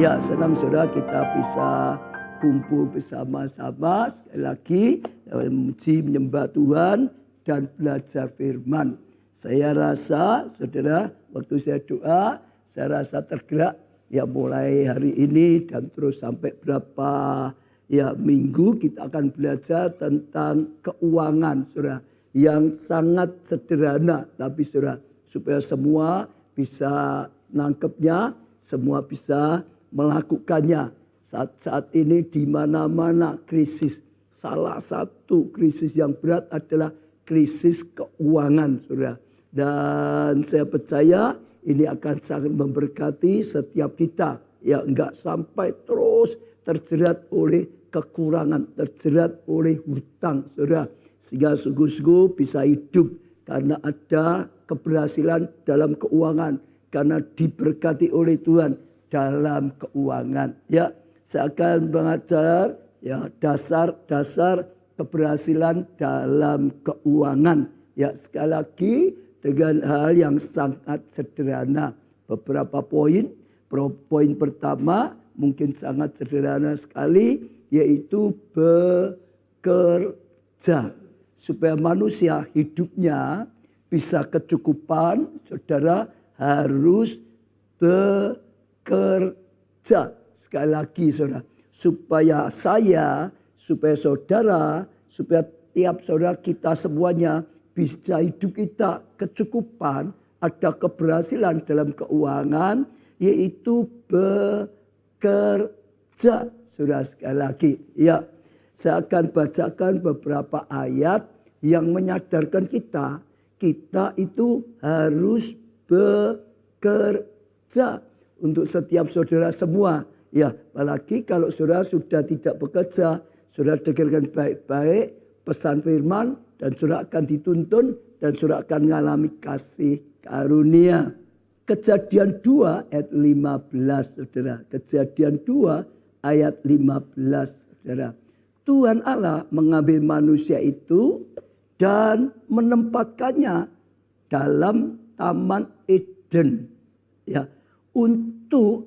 Ya, senang saudara kita bisa kumpul bersama-sama sekali lagi memuji menyembah Tuhan dan belajar firman. Saya rasa saudara waktu saya doa, saya rasa tergerak ya mulai hari ini dan terus sampai berapa ya minggu kita akan belajar tentang keuangan saudara yang sangat sederhana tapi saudara supaya semua bisa nangkepnya, semua bisa melakukannya. Saat ini di mana-mana krisis. Salah satu krisis yang berat adalah krisis keuangan, saudara. Dan saya percaya ini akan sangat memberkati setiap kita. Ya, enggak sampai terus terjerat oleh kekurangan, terjerat oleh hutang, saudara. Sehingga sungguh-sungguh bisa hidup karena ada keberhasilan dalam keuangan, karena diberkati oleh Tuhan dalam keuangan. Ya, saya akan mengajar ya dasar-dasar keberhasilan dalam keuangan. Ya, sekali lagi dengan hal yang sangat sederhana. Beberapa poin. Poin pertama mungkin sangat sederhana sekali, yaitu bekerja. Supaya manusia hidupnya bisa kecukupan, saudara harus bekerja. Sekali lagi saudara, supaya saya, supaya saudara, supaya tiap saudara kita semuanya bisa hidup kita kecukupan, ada keberhasilan dalam keuangan, yaitu bekerja. Saudara sekali lagi, ya saya akan bacakan beberapa ayat yang menyadarkan kita itu harus bekerja. Untuk setiap saudara semua. Ya, apalagi kalau saudara sudah tidak bekerja, saudara dengarkan baik-baik pesan firman dan saudara akan dituntun dan saudara akan mengalami kasih karunia. Kejadian 2 ayat 15 saudara. Kejadian 2 ayat 15 saudara. Tuhan Allah mengambil manusia itu dan menempatkannya dalam Taman Eden. Ya, untuk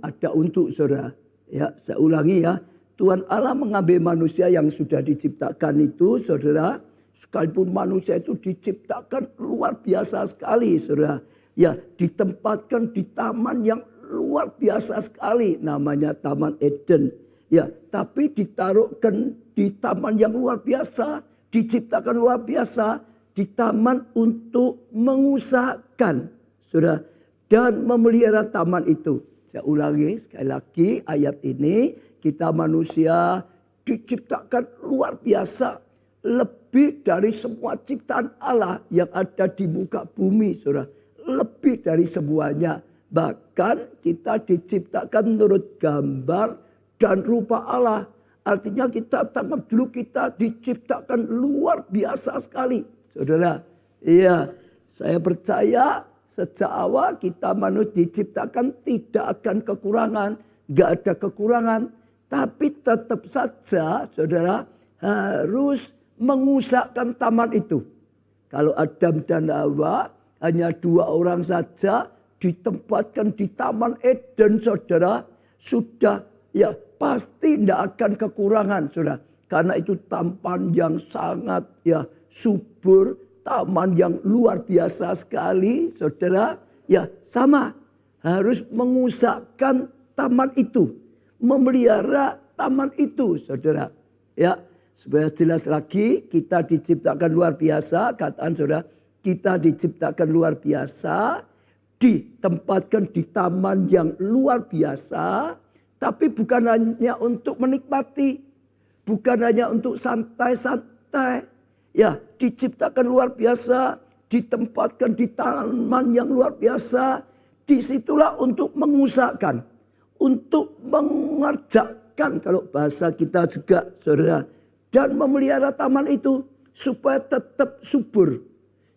saudara. Ya, saya ulangi ya. Tuhan Allah mengambil manusia yang sudah diciptakan itu saudara. Sekalipun manusia itu diciptakan luar biasa sekali saudara. Ya, ditempatkan di taman yang luar biasa sekali. Namanya Taman Eden. Ya, tapi ditaruhkan di taman yang luar biasa. Diciptakan luar biasa. Di taman untuk mengusahakan saudara. Dan memelihara taman itu. Saya ulangi sekali lagi ayat ini. Kita manusia diciptakan luar biasa. Lebih dari semua ciptaan Allah yang ada di muka bumi. Saudara. Lebih dari semuanya. Bahkan kita diciptakan menurut gambar dan rupa Allah. Artinya kita tangkap dulu kita diciptakan luar biasa sekali. Saudara. Iya, saya percaya sejak awal kita manusia diciptakan tidak akan kekurangan. Gak ada kekurangan. Tapi tetap saja saudara harus mengusahakan taman itu. Kalau Adam dan Hawa hanya 2 orang saja ditempatkan di Taman Eden saudara. Sudah ya pasti tidak akan kekurangan saudara. Karena itu taman yang sangat ya subur. Taman yang luar biasa sekali, saudara. Ya, sama. Harus mengusahakan taman itu. Memelihara taman itu, saudara. Ya, supaya jelas lagi, kita diciptakan luar biasa. Kataan saudara, kita diciptakan luar biasa. Ditempatkan di taman yang luar biasa. Tapi bukan hanya untuk menikmati. Bukan hanya untuk santai-santai. Ya, diciptakan luar biasa, ditempatkan di taman yang luar biasa. Disitulah untuk mengusahakan, untuk mengerjakan kalau bahasa kita juga saudara. Dan memelihara taman itu supaya tetap subur,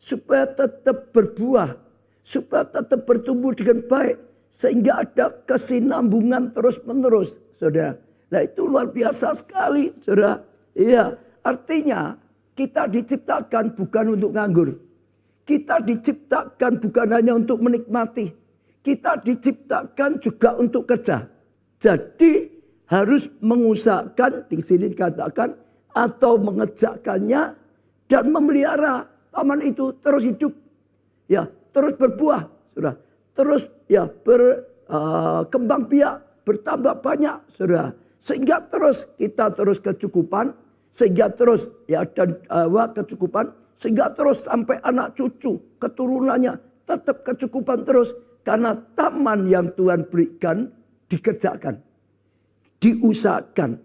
supaya tetap berbuah, supaya tetap bertumbuh dengan baik. Sehingga ada kesinambungan terus menerus saudara. Nah itu luar biasa sekali saudara. Iya, artinya kita diciptakan bukan untuk nganggur. Kita diciptakan bukan hanya untuk menikmati. Kita diciptakan juga untuk kerja. Jadi harus mengusahakan, di sini dikatakan, atau mengejakkannya dan memelihara taman itu terus hidup. Ya, terus berbuah, saudara. Terus ya berkembang biak, bertambah banyak, saudara. Sehingga terus kita terus kecukupan, sehingga terus ya dan kecukupan, sehingga terus sampai anak cucu, keturunannya tetap kecukupan terus. Karena taman yang Tuhan berikan dikerjakan, diusahakan,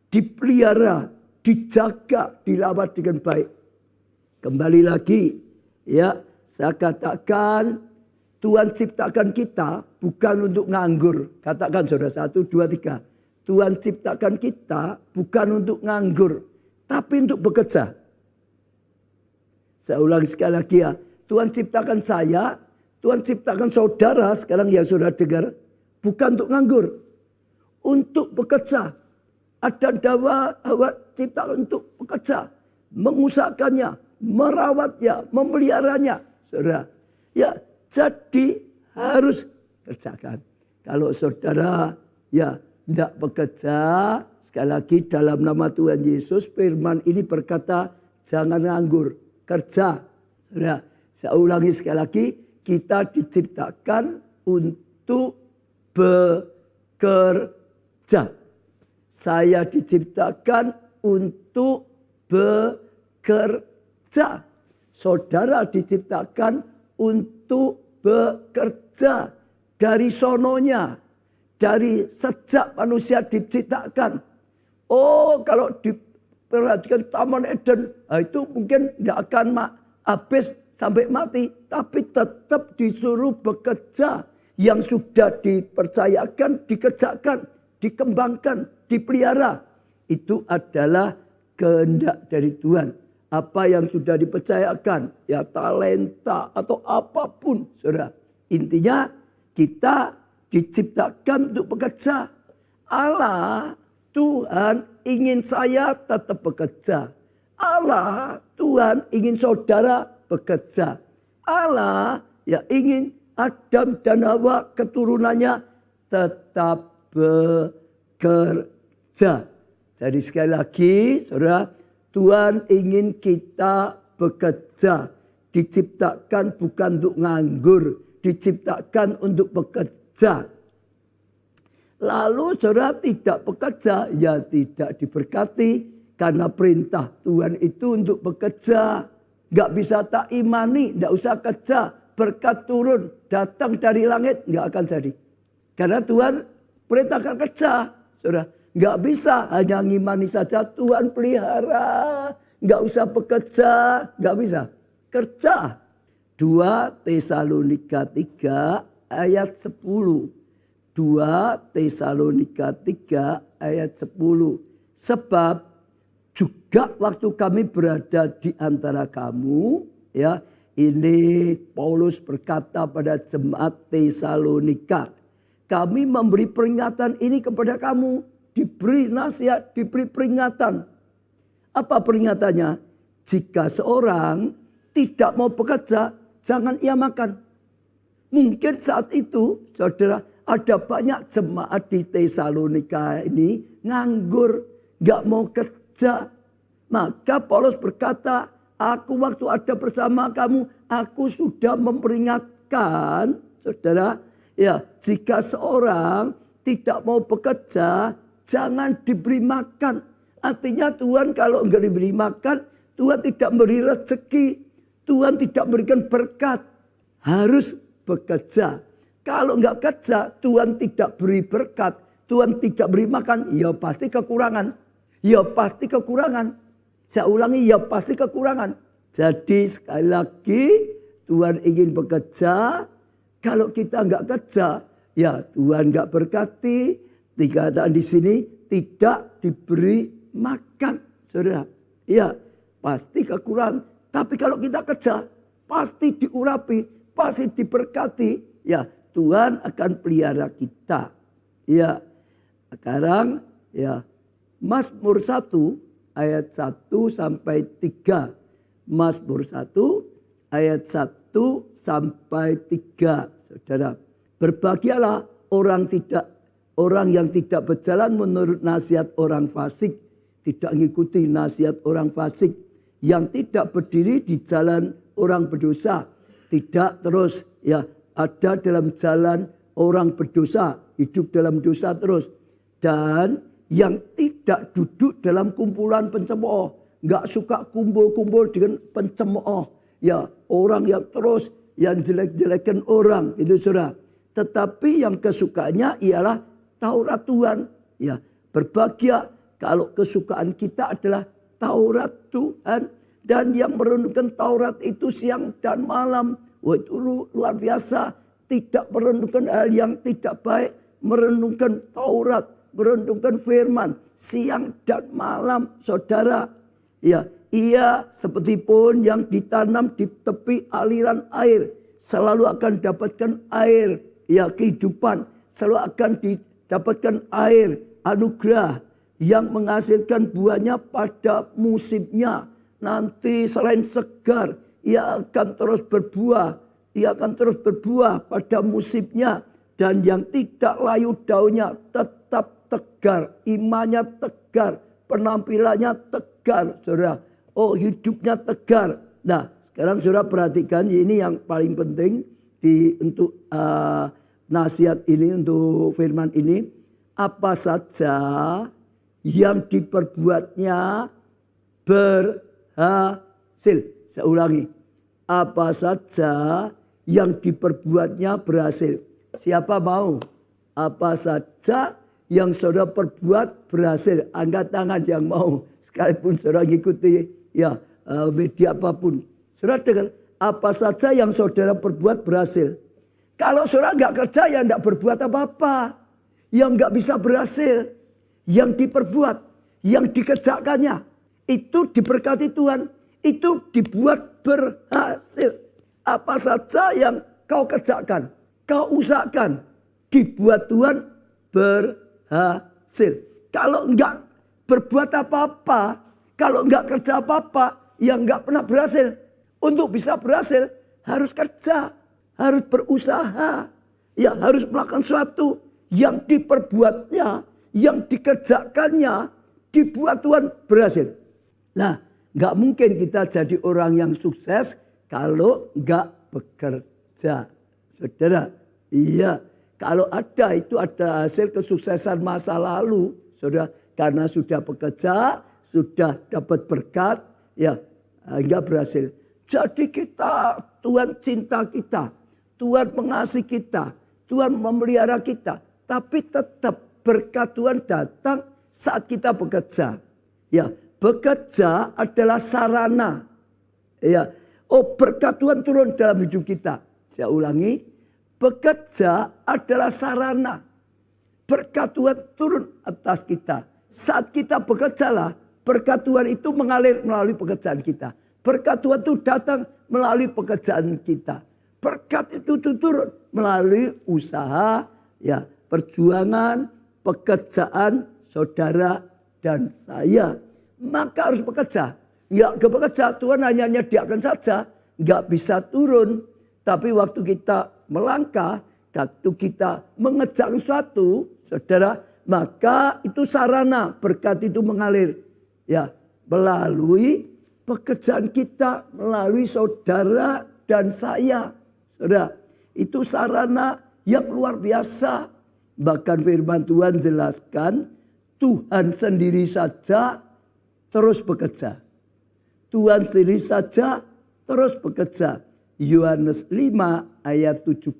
dipelihara, dijaga, dirawat dengan baik. Kembali lagi, ya saya katakan Tuhan ciptakan kita bukan untuk nganggur. Katakan saudara 1, 2, 3. Tuhan ciptakan kita bukan untuk nganggur, tapi untuk bekerja. Saya ulangi sekali lagi ya. Tuhan ciptakan saya, Tuhan ciptakan saudara sekarang yang saudara dengar. Bukan untuk nganggur, untuk bekerja. Ada dawa ciptakan untuk bekerja. Mengusahakannya, merawatnya, memeliharanya. Saudara, ya jadi harus kerjakan. Kalau saudara ya tidak bekerja, sekali lagi dalam nama Tuhan Yesus, firman ini berkata jangan nganggur, kerja. Saudara, saya ulangi sekali lagi, kita diciptakan untuk bekerja. Saya diciptakan untuk bekerja. Saudara diciptakan untuk bekerja. Dari sononya, dari sejak manusia diciptakan. Oh, kalau diperhatikan Taman Eden, itu mungkin tidak akan habis sampai mati. Tapi tetap disuruh bekerja. Yang sudah dipercayakan, dikerjakan, dikembangkan, dipelihara. Itu adalah kehendak dari Tuhan. Apa yang sudah dipercayakan, ya talenta atau apapun, saudara. Intinya kita diciptakan untuk bekerja. Allah, Tuhan ingin saya tetap bekerja. Allah, Tuhan ingin saudara bekerja. Allah, ya ingin Adam dan Hawa keturunannya tetap bekerja. Jadi sekali lagi, saudara, Tuhan ingin kita bekerja. Diciptakan bukan untuk nganggur. Diciptakan untuk bekerja. Lalu saudara tidak bekerja, ya tidak diberkati. Karena perintah Tuhan itu untuk bekerja. Gak bisa tak imani, gak usah kerja. Berkat turun, datang dari langit, gak akan jadi. Karena Tuhan perintahkan kerja, saudara. Gak bisa hanya ngimani saja, Tuhan pelihara. Gak usah bekerja, gak bisa. Kerja. 2 Tesalonika 3 ayat 10. 2 Tesalonika 3 ayat 10. Sebab juga waktu kami berada di antara kamu, ya, ini Paulus berkata pada jemaat Tesalonika, kami memberi peringatan ini kepada kamu, diberi nasihat, diberi peringatan. Apa peringatannya? Jika seorang tidak mau bekerja, jangan ia makan. Mungkin saat itu, saudara, ada banyak jemaat di Tesalonika ini nganggur, gak mau kerja. Maka Paulus berkata, aku waktu ada bersama kamu, aku sudah memperingatkan, saudara, ya, jika seorang tidak mau bekerja, jangan diberi makan. Artinya Tuhan kalau enggak diberi makan, Tuhan tidak memberi rezeki, Tuhan tidak memberikan berkat. Harus bekerja. Kalau enggak kerja, Tuhan tidak beri berkat, Tuhan tidak beri makan, ya pasti kekurangan. Ya pasti kekurangan. Saya ulangi, ya pasti kekurangan. Jadi sekali lagi Tuhan ingin bekerja. Kalau kita enggak kerja, ya Tuhan enggak berkati. Dikatakan di sini tidak diberi makan, saudara. Ya pasti kekurangan. Tapi kalau kita kerja, pasti diurapi, pasti diberkati. Ya Tuhan akan pelihara kita. Ya sekarang ya Mazmur 1 ayat 1 sampai 3. Mazmur 1 ayat 1 sampai 3. Saudara, berbahagialah orang tidak Orang yang tidak berjalan menurut nasihat orang fasik, tidak mengikuti nasihat orang fasik, yang tidak berdiri di jalan orang berdosa, tidak terus ada dalam jalan orang berdosa, hidup dalam dosa terus, dan yang tidak duduk dalam kumpulan pencemooh, nggak suka kumpul-kumpul dengan pencemooh, orang yang terus yang jelek-jelekan orang itu saudara. Tetapi yang kesukaannya ialah Taurat Tuhan. Berbahagia kalau kesukaan kita adalah Taurat Tuhan. Dan yang merenungkan Taurat itu siang dan malam. Wah, itu luar biasa. Tidak merenungkan hal yang tidak baik. Merenungkan Taurat. Merenungkan firman. Siang dan malam saudara. Ia seperti pohon yang ditanam di tepi aliran air. Selalu akan dapatkan air. Kehidupan. Selalu akan didapatkan air. Anugerah. Yang menghasilkan buahnya pada musimnya. Nanti selain segar. Ia akan terus berbuah. Ia akan terus berbuah pada musimnya. Dan yang tidak layu daunnya tetap tegar. Imannya tegar. Penampilannya tegar. Saudara. Hidupnya tegar. Nah, sekarang saudara perhatikan, ini yang paling penting untuk nasihat ini, untuk firman ini. Apa saja yang diperbuatnya berhasil. Saya ulangi. Apa saja yang diperbuatnya berhasil. Siapa mau? Apa saja yang saudara perbuat berhasil. Angkat tangan yang mau. Sekalipun saudara mengikuti media apapun. Saudara dengar, apa saja yang saudara perbuat berhasil. Kalau saudara nggak kerja, ya nggak berbuat apa-apa. Yang nggak bisa berhasil. Yang diperbuat, yang dikerjakannya. Itu diberkati Tuhan. Itu dibuat berhasil. Apa saja yang kau kerjakan, kau usahakan, dibuat Tuhan berhasil. Kalau enggak berbuat apa-apa, kalau enggak kerja apa-apa, yang enggak pernah berhasil. Untuk bisa berhasil, harus kerja, harus berusaha. Harus melakukan sesuatu yang diperbuatnya, yang dikerjakannya, dibuat Tuhan berhasil. Nah, enggak mungkin kita jadi orang yang sukses kalau enggak bekerja. Saudara, kalau ada itu ada hasil kesuksesan masa lalu, saudara, karena sudah bekerja, sudah dapat berkat, enggak berhasil. Jadi Tuhan cinta kita, Tuhan mengasihi kita, Tuhan memelihara kita, tapi tetap berkat Tuhan datang saat kita bekerja. Bekerja adalah sarana. Berkat Tuhan turun dalam hidup kita. Saya ulangi, bekerja adalah sarana. Berkat Tuhan turun atas kita. Saat kita bekerjalah, berkat Tuhan itu mengalir melalui pekerjaan kita. Berkat Tuhan itu datang melalui pekerjaan kita. Berkat itu turun melalui usaha, perjuangan, pekerjaan saudara dan saya. Maka harus bekerja. Bekerja, Tuhan hanya menyediakan saja. Nggak bisa turun. Tapi waktu kita melangkah, waktu kita mengejar sesuatu, saudara, maka itu sarana berkat itu mengalir. Melalui pekerjaan kita, melalui saudara dan saya. Saudara, itu sarana yang luar biasa. Bahkan firman Tuhan jelaskan, Tuhan sendiri saja terus bekerja. Tuhan sendiri saja terus bekerja. Yohanes 5 ayat 17.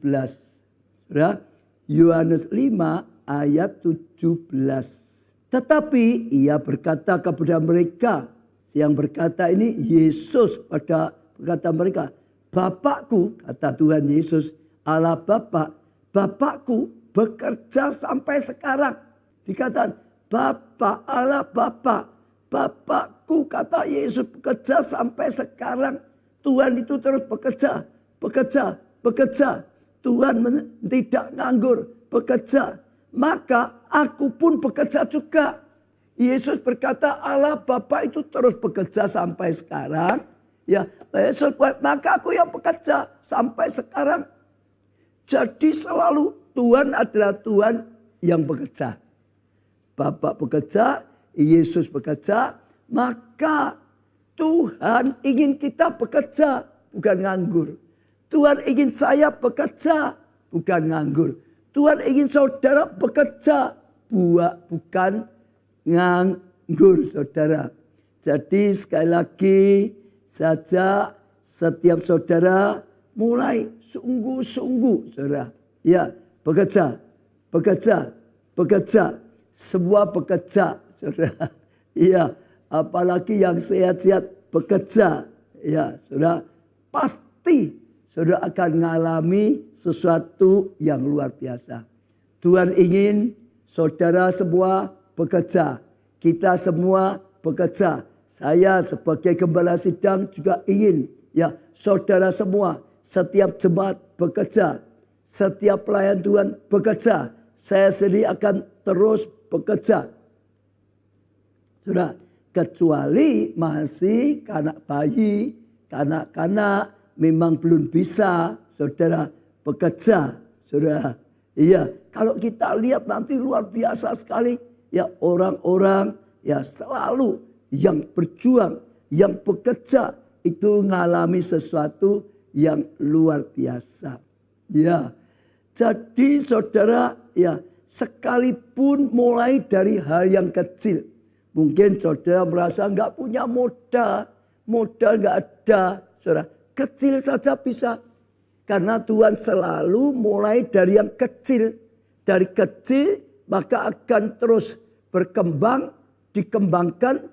Saudara, Yohanes 5 ayat 17. Tetapi ia berkata kepada mereka, yang berkata ini Yesus pada berkata mereka, Bapakku, kata Tuhan Yesus, Allah Bapak, Bapakku bekerja sampai sekarang. Dikatakan, Bapak, Allah Bapak, Bapakku, kata Yesus, bekerja sampai sekarang. Tuhan itu terus bekerja, bekerja, bekerja. Tuhan tidak nganggur, bekerja. Maka aku pun bekerja juga. Yesus berkata, Allah Bapa itu terus bekerja sampai sekarang. Yesus maka aku yang bekerja sampai sekarang. Jadi selalu Tuhan adalah Tuhan yang bekerja. Bapak bekerja, Yesus bekerja, maka Tuhan ingin kita bekerja, bukan nganggur. Tuhan ingin saya bekerja, bukan nganggur. Tuhan ingin saudara bekerja, bukan nganggur, saudara. Jadi sekali lagi saja setiap saudara mulai sungguh-sungguh, saudara. Ya, bekerja. Semua bekerja, saudara. Iya, apalagi yang sehat-sehat bekerja. Ya, saudara, pasti saudara akan mengalami sesuatu yang luar biasa. Tuhan ingin saudara semua bekerja. Kita semua bekerja. Saya sebagai gembala sidang juga ingin ya saudara semua, setiap jemaat bekerja, setiap pelayan Tuhan bekerja. Saya sendiri akan terus bekerja. Sudah, kecuali masih bayi, kanak-kanak memang belum bisa saudara bekerja. Saudara, iya, kalau kita lihat nanti luar biasa sekali ya orang-orang ya selalu yang berjuang, yang bekerja itu mengalami sesuatu yang luar biasa. Ya, jadi saudara ya sekalipun mulai dari hal yang kecil. Mungkin saudara merasa nggak punya modal nggak ada. Saudara, kecil saja bisa. Karena Tuhan selalu mulai dari yang kecil. Dari kecil maka akan terus berkembang, dikembangkan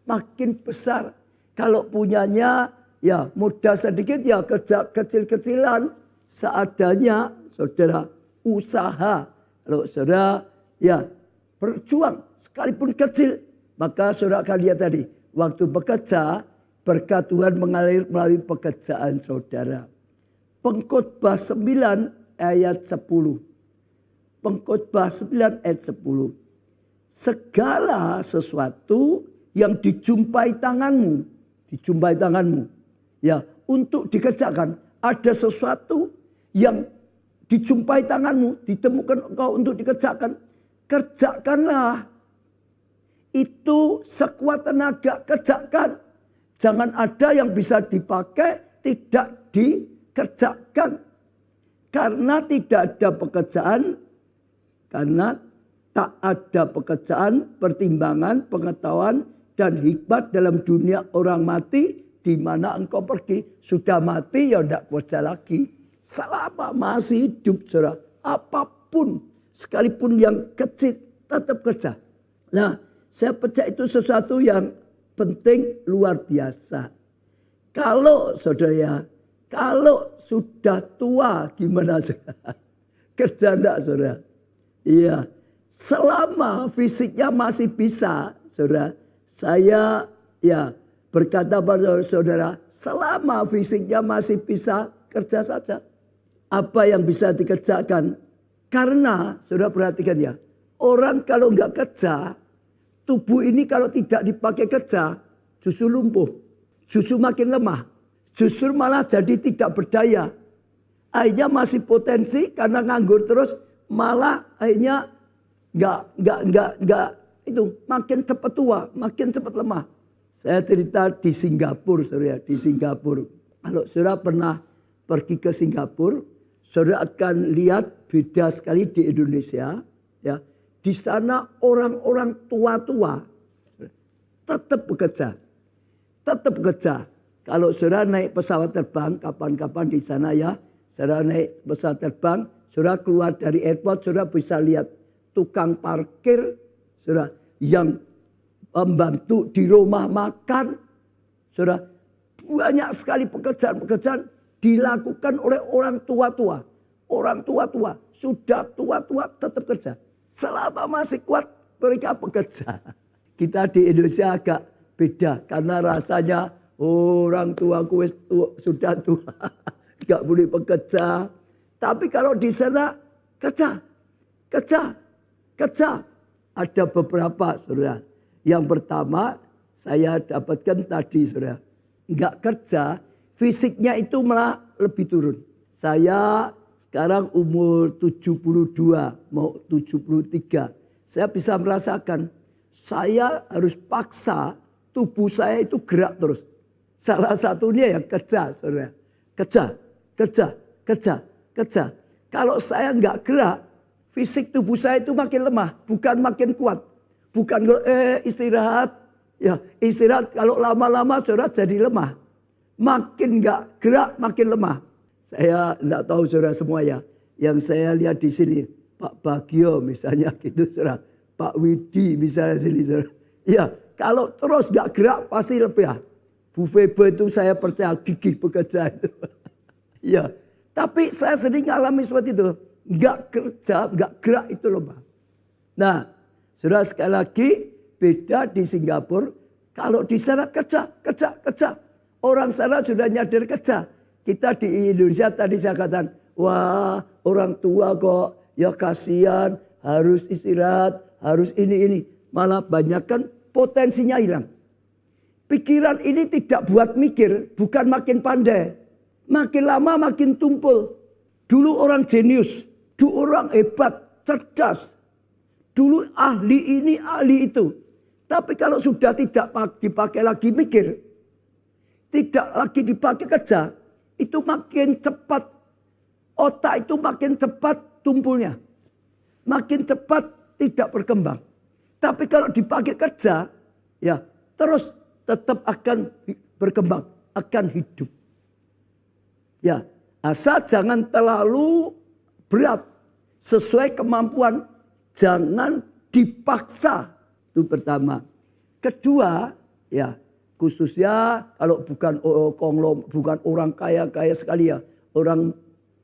makin besar. Kalau punyanya ya modal sedikit ya kerja kecil-kecilan seadanya, saudara, usaha. Kalau saudara ya berjuang sekalipun kecil, maka saudara akan lihat tadi waktu bekerja berkat Tuhan mengalir melalui pekerjaan saudara. Pengkhotbah 9 ayat 10. Pengkhotbah 9 ayat 10. Segala sesuatu yang dijumpai tanganmu ya untuk dikerjakan. Ada sesuatu yang dijumpai tanganmu, ditemukan engkau untuk dikerjakan, kerjakanlah. Itu sekuat tenaga, kerjakan. Jangan ada yang bisa dipakai tidak dikerjakan. Karena tidak ada pekerjaan, karena tak ada pekerjaan, pertimbangan, pengetahuan, dan hikmat dalam dunia orang mati di mana engkau pergi. Sudah mati ya tidak kerja lagi. Selama masih hidup saudara, apapun sekalipun yang kecil tetap kerja. Nah, saya percaya itu sesuatu yang penting luar biasa. Kalau saudara ya, kalau sudah tua gimana saudara? Kerja enggak saudara? Iya. Selama fisiknya masih bisa, saudara, saya ya berkata pada saudara, selama fisiknya masih bisa, kerja saja. Apa yang bisa dikerjakan? Karena, saudara perhatikan ya, orang kalau nggak kerja, tubuh ini kalau tidak dipakai kerja, justru lumpuh, justru makin lemah, justru malah jadi tidak berdaya. Akhirnya masih potensi karena nganggur terus, malah akhirnya nggak itu makin cepat tua, makin cepat lemah. Saya cerita di Singapura, saudara, di Singapura. Kalau saudara pernah pergi ke Singapura, saudara akan lihat beda sekali di Indonesia. Ya, di sana orang-orang tua-tua tetap bekerja, tetap bekerja. Kalau saudara naik pesawat terbang, kapan-kapan di sana ya, saudara naik pesawat terbang, saudara keluar dari airport, saudara bisa lihat tukang parkir, saudara, yang membantu di rumah makan, saudara, banyak sekali pekerjaan-pekerjaan dilakukan oleh orang tua-tua. Orang tua-tua, sudah tua-tua tetap kerja. Selama masih kuat mereka bekerja. Kita di Indonesia agak beda karena rasanya orang tua sudah tua, gak boleh bekerja. Tapi kalau di sana kerja. Ada beberapa saudara. Yang pertama saya dapatkan tadi saudara. Enggak kerja, fisiknya itu malah lebih turun. Saya sekarang umur 72 mau 73. Saya bisa merasakan saya harus paksa tubuh saya itu gerak terus. Salah satunya ya kerja, saudara. Kerja. Kalau saya nggak gerak, fisik tubuh saya itu makin lemah, bukan makin kuat. Bukan istirahat, ya istirahat kalau lama-lama saudara jadi lemah. Makin nggak gerak, makin lemah. Saya nggak tahu saudara semua ya. Yang saya lihat di sini, Pak Bagio misalnya gitu saudara. Pak Widi misalnya sini saudara. Ya kalau terus nggak gerak pasti lebih ya. Bu Febe itu saya percaya gigih bekerja itu. Ya, tapi saya sering alami seperti itu. Nggak kerja, nggak gerak itu lemah. Nah, saudara sekali lagi beda di Singapura. Kalau di sana kerja. Orang sana sudah nyadar kerja. Kita di Indonesia tadi saya katakan, wah orang tua kok ya kasihan, harus istirahat, harus ini. Malah banyak kan potensinya hilang. Pikiran ini tidak buat mikir, bukan makin pandai. Makin lama makin tumpul. Dulu orang jenius, dulu orang hebat, cerdas. Dulu ahli ini, ahli itu. Tapi kalau sudah tidak dipakai lagi mikir, tidak lagi dipakai kerja, itu makin cepat. Otak itu makin cepat tumpulnya. Makin cepat tidak berkembang. Tapi kalau dipakai kerja, ya terus tetap akan berkembang, akan hidup. Ya, asal jangan terlalu berat, sesuai kemampuan, jangan dipaksa. Itu pertama. Kedua, ya khususnya kalau bukan orang kaya sekali ya, orang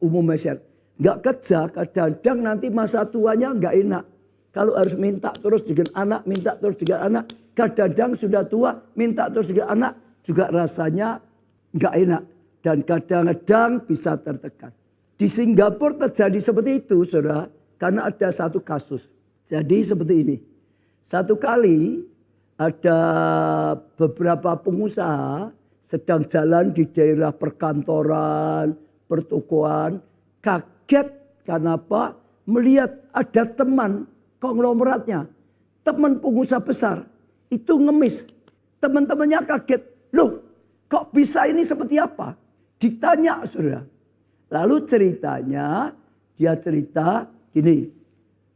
umum masyarakat, nggak kerja, kadang-kadang nanti masa tuanya nggak enak. Kalau harus minta terus dengan anak, minta terus dengan anak, kadang-kadang sudah tua, minta terus dengan anak, juga rasanya nggak enak. Dan kadang-kadang bisa tertekan. Di Singapura terjadi seperti itu, saudara, karena ada satu kasus. Jadi seperti ini. Satu kali ada beberapa pengusaha sedang jalan di daerah perkantoran, pertokoan, kaget karena apa? Melihat ada teman konglomeratnya, teman pengusaha besar itu ngemis. Teman-temannya kaget, loh kok bisa ini seperti apa? Ditanya saudara. Lalu ceritanya, dia cerita gini,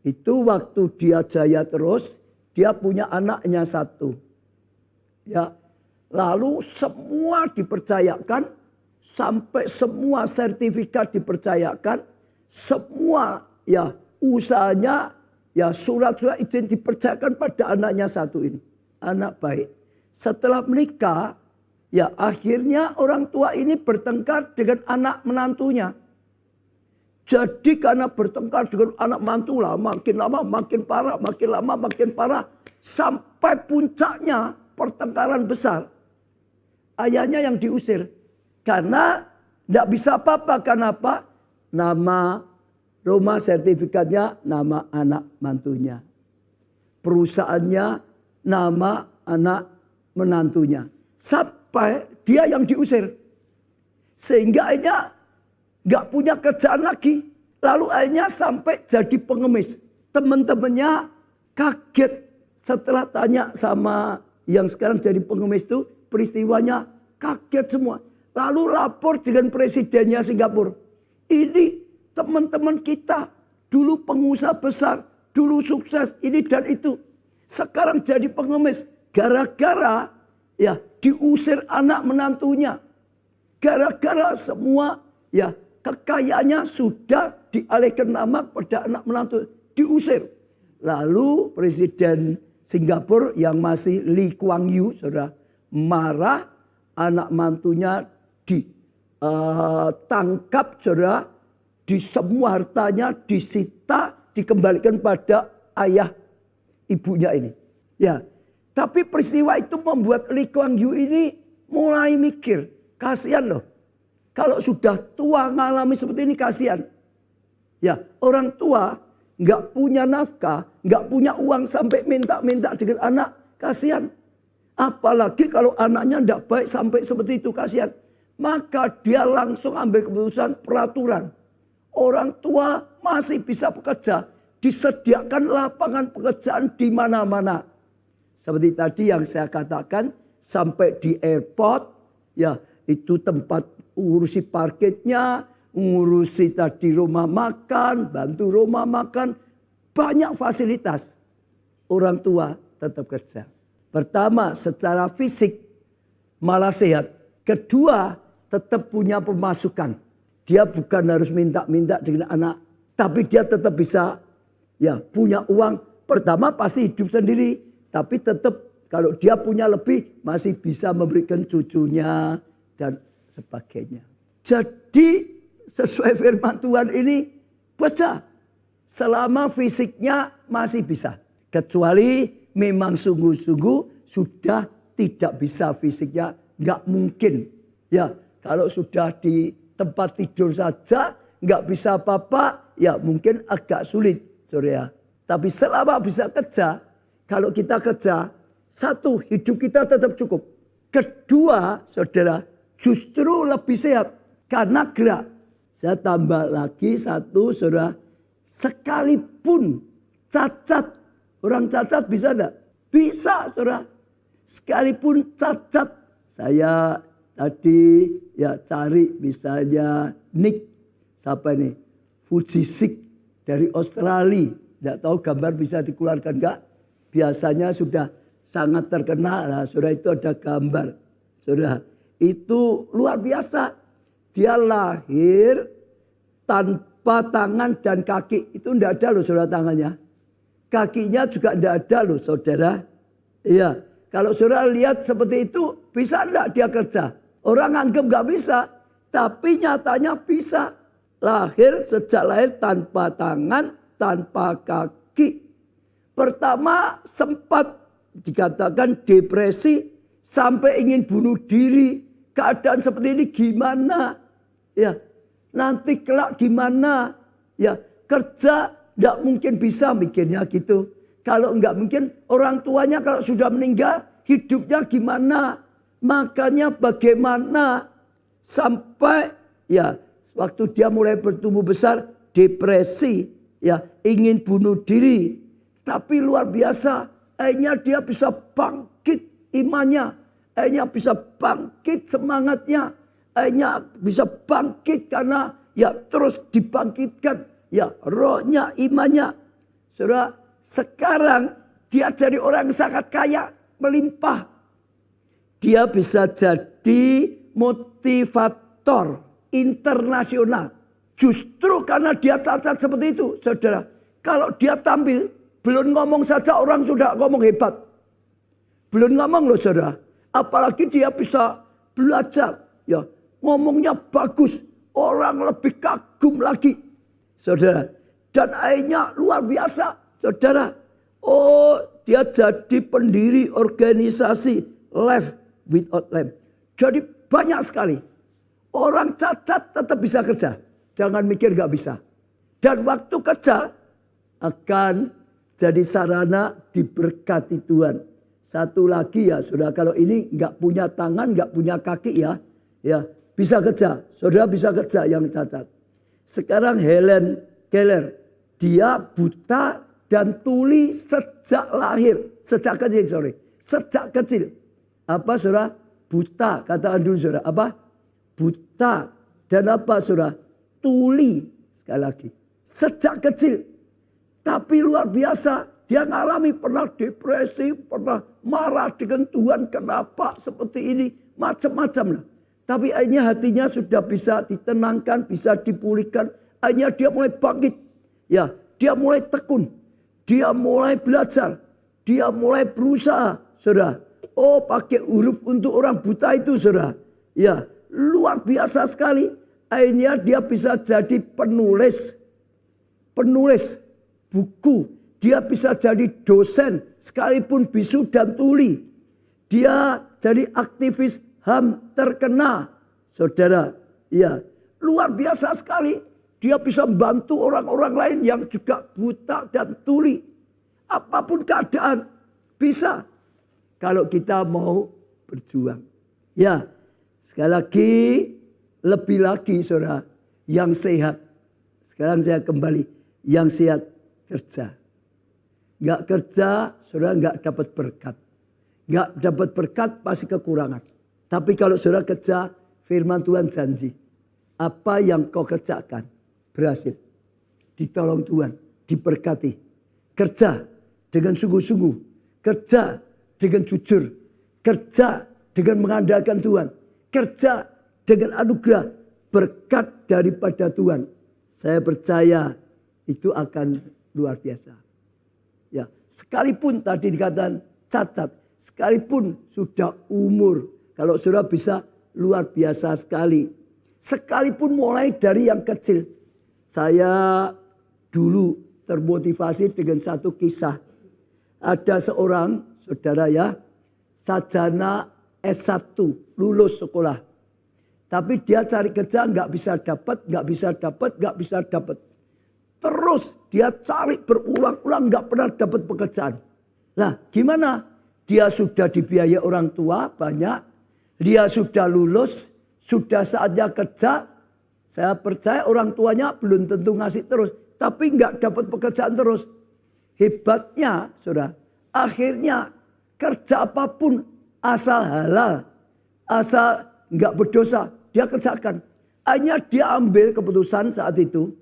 itu waktu dia jaya terus, dia punya anaknya satu. Ya, lalu semua dipercayakan, sampai semua sertifikat dipercayakan, semua ya usahanya, ya surat-surat izin dipercayakan pada anaknya satu ini. Anak baik. Setelah menikah, ya akhirnya orang tua ini bertengkar dengan anak menantunya. Jadi karena bertengkar dengan anak mantu lah, makin lama makin parah, makin lama makin parah. Sampai puncaknya pertengkaran besar. Ayahnya yang diusir. Karena tidak bisa apa-apa. Kenapa? Nama rumah sertifikatnya nama anak mantunya. Perusahaannya nama anak menantunya. Sampai dia yang diusir. Sehingga akhirnya nggak punya kerjaan lagi. Lalu akhirnya sampai jadi pengemis. Teman-temannya kaget setelah tanya sama yang sekarang jadi pengemis itu. Peristiwanya kaget semua. Lalu lapor dengan presidennya Singapura. Ini teman-teman kita dulu pengusaha besar. Dulu sukses ini dan itu. Sekarang jadi pengemis. Gara-gara ya diusir anak menantunya. Gara-gara semua ya kekayaannya sudah dialihkan nama pada anak menantu, diusir. Lalu Presiden Singapura yang masih Lee Kuan Yew, saudara, marah, anak mantunya ditangkap, saudara, di semua hartanya disita, dikembalikan pada ayah ibunya ini. Ya, tapi peristiwa itu membuat Lee Kuan Yew ini mulai mikir, kasihan loh. Kalau sudah tua ngalami seperti ini kasihan. Ya, orang tua nggak punya nafkah, nggak punya uang sampai minta-minta dengan anak, kasihan. Apalagi kalau anaknya tidak baik sampai seperti itu, kasihan. Maka dia langsung ambil keputusan peraturan. Orang tua masih bisa bekerja. Disediakan lapangan pekerjaan di mana-mana. Seperti tadi yang saya katakan, sampai di airport, ya itu tempat ngurusi parkirnya, ngurusi tadi rumah makan, bantu rumah makan, banyak fasilitas. Orang tua tetap kerja. Pertama, secara fisik malah sehat. Kedua, tetap punya pemasukan. Dia bukan harus minta-minta dengan anak, tapi dia tetap bisa ya punya uang. Pertama pasti hidup sendiri, tapi tetap kalau dia punya lebih masih bisa memberikan cucunya dan sebagainya. Jadi sesuai firman Tuhan ini baca selama fisiknya masih bisa. Kecuali memang sungguh-sungguh sudah tidak bisa fisiknya, nggak mungkin. Ya kalau sudah di tempat tidur saja nggak bisa apa-apa, ya mungkin agak sulit, saudara. Tapi selama bisa kerja, kalau kita kerja, satu, hidup kita tetap cukup. Kedua, saudara, justru lebih sehat karena gerak. Saya tambah lagi satu, saudara, sekalipun cacat, orang cacat bisa enggak? Bisa, saudara. Sekalipun cacat, saya tadi ya cari misalnya Nick, siapa ini? Fujisik dari Australia. Tidak tahu gambar bisa dikeluarkan enggak? Biasanya sudah sangat terkenal. Nah, saudara itu ada gambar. Saudara, itu luar biasa. Dia lahir tanpa tangan dan kaki. Itu tidak ada loh saudara tangannya. Kakinya juga tidak ada loh saudara. Iya, kalau saudara lihat seperti itu, bisa enggak dia kerja? Orang anggap nggak bisa, tapi nyatanya bisa. Sejak lahir tanpa tangan, tanpa kaki. Pertama sempat dikatakan depresi sampai ingin bunuh diri. Keadaan seperti ini gimana? Ya, nanti kelak gimana? Ya, kerja nggak mungkin bisa mikirnya gitu. Kalau nggak mungkin orang tuanya kalau sudah meninggal hidupnya gimana? Makanya bagaimana sampai ya waktu dia mulai bertumbuh besar depresi, ya ingin bunuh diri. Tapi luar biasa, akhirnya dia bisa bangkit imannya, akhirnya bisa bangkit semangatnya, akhirnya bisa bangkit karena ya terus dibangkitkan ya rohnya, imannya. Saudara, sekarang dia jadi orang sangat kaya, melimpah. Dia bisa jadi motivator internasional. Justru karena dia cacat seperti itu, saudara. Kalau dia tampil, belum ngomong saja orang sudah ngomong hebat. Belum ngomong loh saudara. Apalagi dia bisa belajar. Ya, ngomongnya bagus. Orang lebih kagum lagi. Saudara. Dan akhirnya luar biasa. Saudara. Oh, dia jadi pendiri organisasi Life Without Limb. Jadi banyak sekali. Orang cacat tetap bisa kerja. Jangan mikir gak bisa. Dan waktu kerja akan jadi sarana diberkati Tuhan. Satu lagi ya saudara, kalau ini gak punya tangan, gak punya kaki ya. Ya bisa kerja. Saudara bisa kerja yang cacat. Sekarang Helen Keller. Dia buta dan tuli sejak lahir. Sejak kecil, sorry. Sejak kecil. Apa saudara? Buta. Katakan dulu saudara. Apa? Buta. Dan apa saudara? Tuli. Sekali lagi. Sejak kecil. Tapi luar biasa. Dia ngalami pernah depresi. Pernah marah dengan Tuhan. Kenapa seperti ini? Macam-macam lah. Tapi akhirnya hatinya sudah bisa ditenangkan. Bisa dipulihkan. Akhirnya dia mulai bangkit. Ya, dia mulai tekun. Dia mulai belajar. Dia mulai berusaha. Saudara. Oh, pakai huruf untuk orang buta itu saudara. Ya, luar biasa sekali. Akhirnya dia bisa jadi penulis. Penulis buku. Dia bisa jadi dosen. Sekalipun bisu dan tuli. Dia jadi aktivis HAM terkenal. Saudara. Ya, luar biasa sekali. Dia bisa membantu orang-orang lain yang juga buta dan tuli. Apapun keadaan. Bisa. Kalau kita mau berjuang. Ya, sekali lagi, lebih lagi saudara, yang sehat. Sekarang saya kembali. Yang siap kerja. Nggak kerja, saudara nggak dapat berkat. Nggak dapat berkat pasti kekurangan. Tapi kalau saudara kerja, firman Tuhan janji. Apa yang kau kerjakan berhasil. Ditolong Tuhan, diberkati. Kerja dengan sungguh-sungguh. Kerja dengan jujur. Kerja dengan mengandalkan Tuhan. Kerja dengan anugerah berkat daripada Tuhan. Saya percaya itu akan luar biasa. Ya, sekalipun tadi dikatakan cacat, sekalipun sudah umur, kalau saudara bisa luar biasa sekali. Sekalipun mulai dari yang kecil. Saya dulu termotivasi dengan satu kisah. Ada seorang saudara ya, sarjana S1, lulus sekolah. Tapi dia cari kerja nggak bisa dapat. Terus dia cari berulang-ulang nggak pernah dapat pekerjaan. Nah gimana? Dia sudah dibiayai orang tua banyak. Dia sudah lulus, sudah saatnya kerja. Saya percaya orang tuanya belum tentu ngasih terus. Tapi nggak dapat pekerjaan terus. Hebatnya saudara, akhirnya kerja apapun asal halal, asal nggak berdosa, dia kerjakan. Akhirnya dia ambil keputusan saat itu,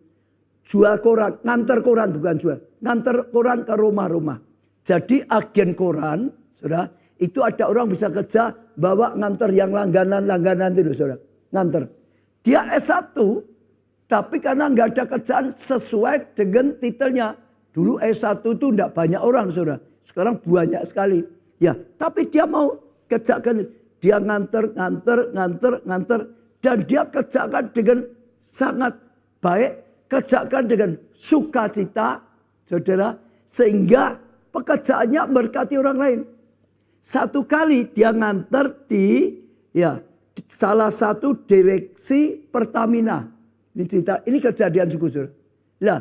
jual koran, nganter koran bukan jual, nganter koran ke rumah-rumah. Jadi agen koran, saudara, itu ada orang bisa kerja bawa nganter yang langganan itu, saudara, nganter. Dia S1, tapi karena nggak ada kerjaan sesuai dengan titelnya. Dulu S1 itu enggak banyak orang, saudara. Sekarang banyak sekali. Ya, tapi dia mau kerjakan. Dia nganter. Dan dia kerjakan dengan sangat baik. Kerjakan dengan sukacita, saudara. Sehingga pekerjaannya berkati orang lain. Satu kali dia nganter di salah satu direksi Pertamina. Ini cerita, ini kejadian sungguh, saudara. Nah,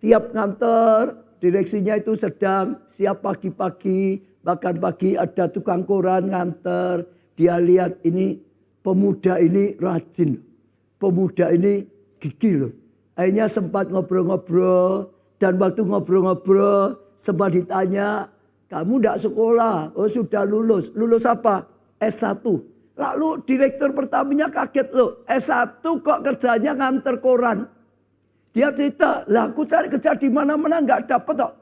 tiap nganter direksinya itu sedang siap pagi-pagi. Bahkan pagi ada tukang koran nganter. Dia lihat ini pemuda ini rajin. Pemuda ini gigih loh. Akhirnya sempat ngobrol-ngobrol. Dan waktu ngobrol-ngobrol sempat ditanya, kamu tidak sekolah? Oh sudah lulus. Lulus apa? S1. Lalu direktur Pertamina kaget loh. S1 kok kerjanya nganter koran. Dia cerita, lah aku cari kerja di mana-mana nggak dapat kok.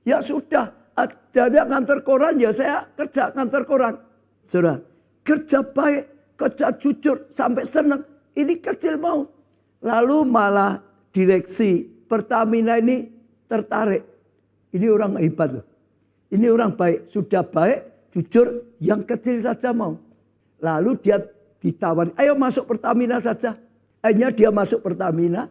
Ya sudah, ada nganter koran ya saya kerja nganter koran. Saudara, kerja baik, kerja jujur, sampai senang. Ini kecil mau. Lalu malah direksi Pertamina ini tertarik. Ini orang hebat loh. Ini orang baik, sudah baik, jujur, yang kecil saja mau. Lalu dia ditawari, ayo masuk Pertamina saja. Akhirnya dia masuk Pertamina.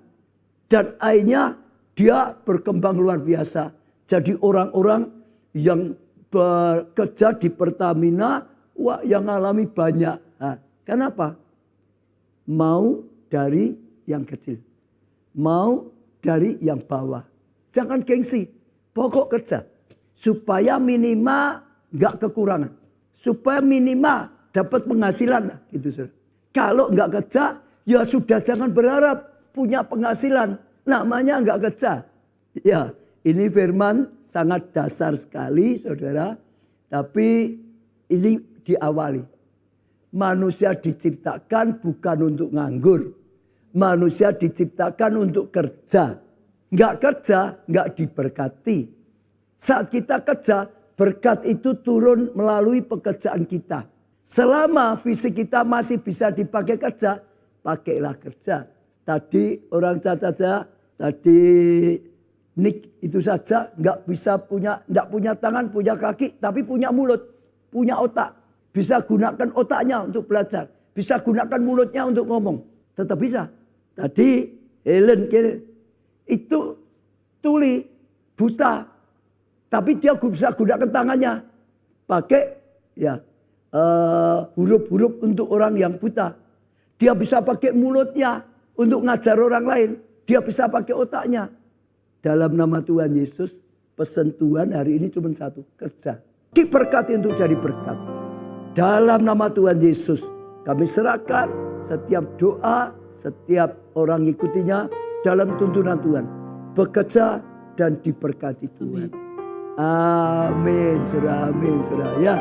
Dan akhirnya dia berkembang luar biasa. Jadi orang-orang yang bekerja di Pertamina, wah yang alami banyak. Nah, kenapa? Mau dari yang kecil. Mau dari yang bawah. Jangan gengsi, pokok kerja. Supaya minimal gak kekurangan. Supaya minimal dapat penghasilan. Gitu, saudara. Kalau gak kerja, ya sudah jangan berharap punya penghasilan, namanya enggak kerja. Ya, ini firman sangat dasar sekali, saudara. Tapi ini diawali. Manusia diciptakan bukan untuk nganggur. Manusia diciptakan untuk kerja. Enggak kerja, enggak diberkati. Saat kita kerja, berkat itu turun melalui pekerjaan kita. Selama fisik kita masih bisa dipakai kerja, pakailah kerja. Tadi orang cacat saja, tadi Nick itu saja nggak bisa nggak punya tangan, punya kaki, tapi punya mulut, punya otak. Bisa gunakan otaknya untuk belajar, bisa gunakan mulutnya untuk ngomong, tetap bisa. Tadi Helen itu tuli, buta, tapi dia bisa gunakan tangannya, pakai huruf-huruf untuk orang yang buta. Dia bisa pakai mulutnya untuk ngajar orang lain. Dia bisa pakai otaknya. Dalam nama Tuhan Yesus, pesan Tuhan hari ini cuma satu, kerja. Diberkati untuk jadi berkat. Dalam nama Tuhan Yesus, kami serahkan setiap doa, setiap orang ikutinya, dalam tuntunan Tuhan. Bekerja dan diberkati Tuhan. Amin, saudara. Amin, saudara. Ya.